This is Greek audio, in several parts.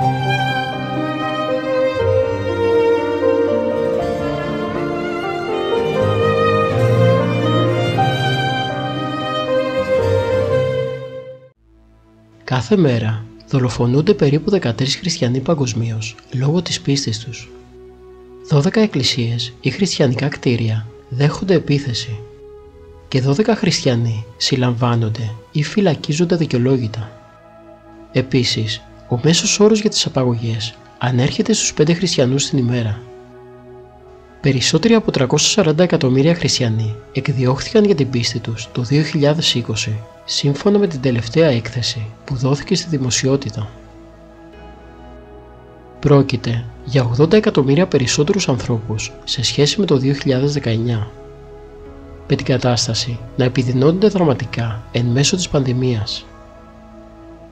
Κάθε μέρα δολοφονούνται περίπου 13 χριστιανοί παγκοσμίως λόγω της πίστης τους. 12 εκκλησίες ή χριστιανικά κτίρια δέχονται επίθεση και 12 χριστιανοί συλλαμβάνονται ή φυλακίζονται δικαιολόγητα. Επίσης, ο μέσος όρος για τις απαγωγές ανέρχεται στους 5 χριστιανούς την ημέρα. Περισσότεροι από 340 εκατομμύρια χριστιανοί εκδιώχθηκαν για την πίστη τους το 2020, σύμφωνα με την τελευταία έκθεση που δόθηκε στη δημοσιότητα. Πρόκειται για 80 εκατομμύρια περισσότερους ανθρώπους σε σχέση με το 2019, με την κατάσταση να επιδεινώνεται δραματικά εν μέσω της πανδημίας.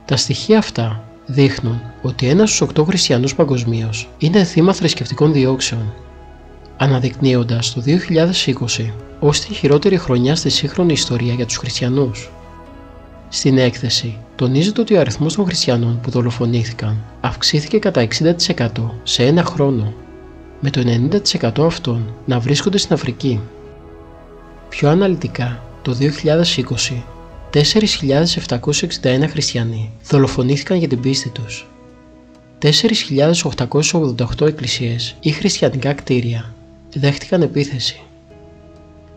Τα στοιχεία αυτά δείχνουν ότι 1 στους 8 χριστιανούς παγκοσμίως είναι θύμα θρησκευτικών διώξεων, αναδεικνύοντας το 2020 ως τη χειρότερη χρονιά στη σύγχρονη ιστορία για τους χριστιανούς. Στην έκθεση τονίζεται ότι ο αριθμός των χριστιανών που δολοφονήθηκαν αυξήθηκε κατά 60% σε ένα χρόνο, με το 90% αυτών να βρίσκονται στην Αφρική. Πιο αναλυτικά, το 2020, 4.761 χριστιανοί δολοφονήθηκαν για την πίστη τους. 4.888 εκκλησίες ή χριστιανικά κτίρια δέχτηκαν επίθεση.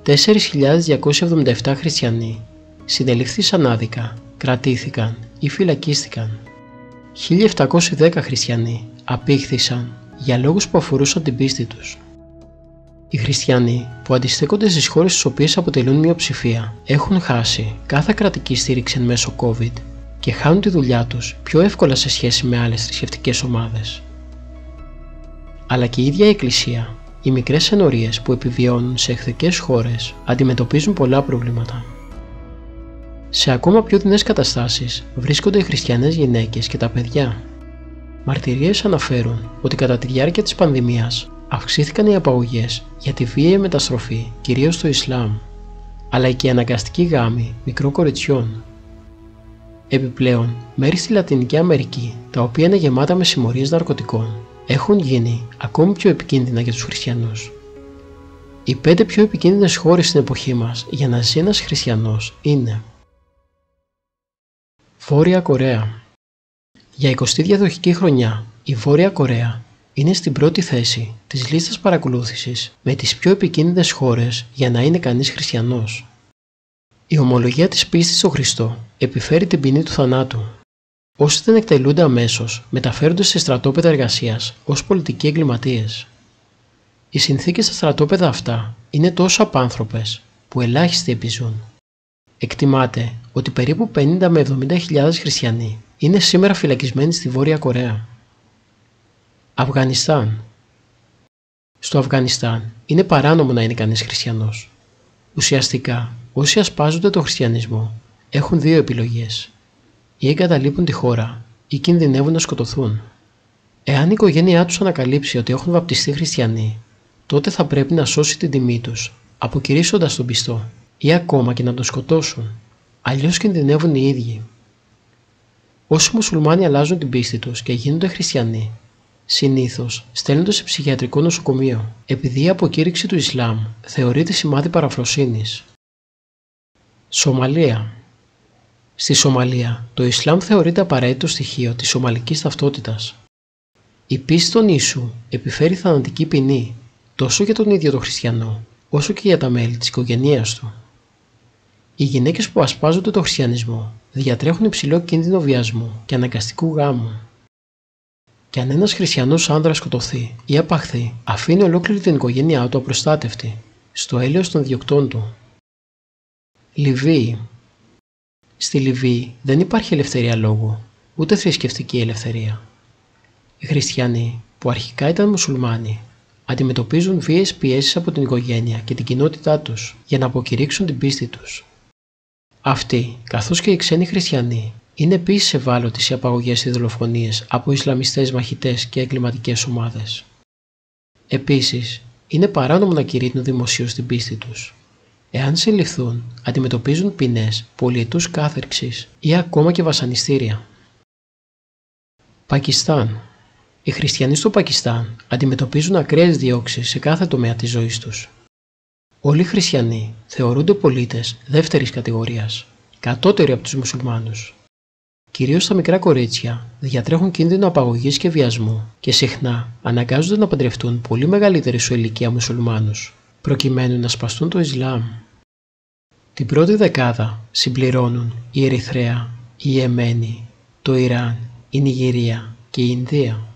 4.277 χριστιανοί συνελήφθησαν άδικα, κρατήθηκαν ή φυλακίστηκαν. 1.710 χριστιανοί απήχθησαν για λόγους που αφορούσαν την πίστη τους. Οι χριστιανοί που αντιστέκονται στις χώρες στις οποίες αποτελούν μειοψηφία έχουν χάσει κάθε κρατική στήριξη εν μέσω COVID και χάνουν τη δουλειά τους πιο εύκολα σε σχέση με άλλες θρησκευτικές ομάδες. Αλλά και η ίδια η Εκκλησία, οι μικρές ενορίες που επιβιώνουν σε εχθρικές χώρες αντιμετωπίζουν πολλά προβλήματα. Σε ακόμα πιο δεινές καταστάσεις βρίσκονται οι χριστιανές γυναίκες και τα παιδιά. Μαρτυρίες αναφέρουν ότι κατά τη διάρκεια της πανδημίας αυξήθηκαν οι απαγωγές για τη βίαιη μεταστροφή κυρίως στο Ισλάμ, αλλά και η αναγκαστική γάμη μικρών κοριτσιών. Επιπλέον, μέρη στη Λατινική Αμερική, τα οποία είναι γεμάτα με συμμορίες ναρκωτικών, έχουν γίνει ακόμη πιο επικίνδυνα για τους χριστιανούς. Οι 5 πιο επικίνδυνες χώρες στην εποχή μας για να ζει ένας χριστιανός είναι: Βόρεια Κορέα. Για 20η διαδοχική χρονιά, η Βόρεια Κορέα είναι στην πρώτη θέση της λίστας παρακολούθησης με τις πιο επικίνδυνες χώρες για να είναι κανείς χριστιανός. Η ομολογία της πίστης στο Χριστό επιφέρει την ποινή του θανάτου. Όσοι δεν εκτελούνται αμέσως μεταφέρονται σε στρατόπεδα εργασίας ως πολιτικοί εγκληματίες. Οι συνθήκες στα στρατόπεδα αυτά είναι τόσο απάνθρωπες που ελάχιστοι επιζούν. Εκτιμάται ότι περίπου 50 με 70.000 χριστιανοί είναι σήμερα φυλακισμένοι στη Βόρεια Κορέα. Αφγανιστάν. Στο Αφγανιστάν είναι παράνομο να είναι κανείς χριστιανός. Ουσιαστικά, όσοι ασπάζονται τον χριστιανισμό έχουν 2 επιλογές: ή εγκαταλείπουν τη χώρα ή κινδυνεύουν να σκοτωθούν. Εάν η οικογένειά τους ανακαλύψει ότι έχουν βαπτιστεί χριστιανοί, τότε θα πρέπει να σώσει την τιμή τους, αποκηρύσσοντας τον πιστό, ή ακόμα και να τον σκοτώσουν, αλλιώς κινδυνεύουν οι ίδιοι. Όσοι μουσουλμάνοι αλλάζουν την πίστη τους και γίνονται χριστιανοί, συνήθως στέλνονται σε ψυχιατρικό νοσοκομείο, επειδή η αποκήρυξη του Ισλάμ θεωρείται σημάδι παραφροσύνης. Σομαλία. Στη Σομαλία, το Ισλάμ θεωρείται απαραίτητο στοιχείο της σομαλικής ταυτότητας. Η πίστη των Ιησού επιφέρει θανατική ποινή τόσο για τον ίδιο τον χριστιανό, όσο και για τα μέλη της οικογένειας του. Οι γυναίκες που ασπάζονται τον χριστιανισμό διατρέχουν υψηλό κίνδυνο βιασμού και αναγκαστικού γάμου. Και αν ένας χριστιανός άνδρας σκοτωθεί ή απαχθεί, αφήνει ολόκληρη την οικογένειά του απροστάτευτη, στο έλεος των διωκτών του. Λιβύη. Στη Λιβύη δεν υπάρχει ελευθερία λόγου, ούτε θρησκευτική ελευθερία. Οι χριστιανοί, που αρχικά ήταν μουσουλμάνοι, αντιμετωπίζουν βίαιες πιέσεις από την οικογένεια και την κοινότητά τους για να αποκηρύξουν την πίστη τους. Αυτοί, καθώς και οι ξένοι χριστιανοί, είναι επίσης ευάλωτοι σε απαγωγές ή δολοφονίες από Ισλαμιστές μαχητές και εγκληματικές ομάδες. Επίσης, είναι παράνομο να κηρύττουν δημοσίως την πίστη τους. Εάν συλληφθούν, αντιμετωπίζουν ποινές πολυετούς κάθερξης ή ακόμα και βασανιστήρια. Πακιστάν. Οι χριστιανοί στο Πακιστάν αντιμετωπίζουν ακραίες διώξεις σε κάθε τομέα της ζωής τους. Όλοι οι χριστιανοί θεωρούνται πολίτες δεύτερης κατηγορίας, κατώτεροι από τους μουσουλμάνους. Κυρίως τα μικρά κορίτσια διατρέχουν κίνδυνο απαγωγής και βιασμού και συχνά αναγκάζονται να παντρευτούν πολύ μεγαλύτεροι σε ηλικία μουσουλμάνους, προκειμένου να σπαστούν το Ισλάμ. Την πρώτη δεκάδα συμπληρώνουν η Ερυθρέα, η Ιεμένη, το Ιράν, η Νιγηρία και η Ινδία.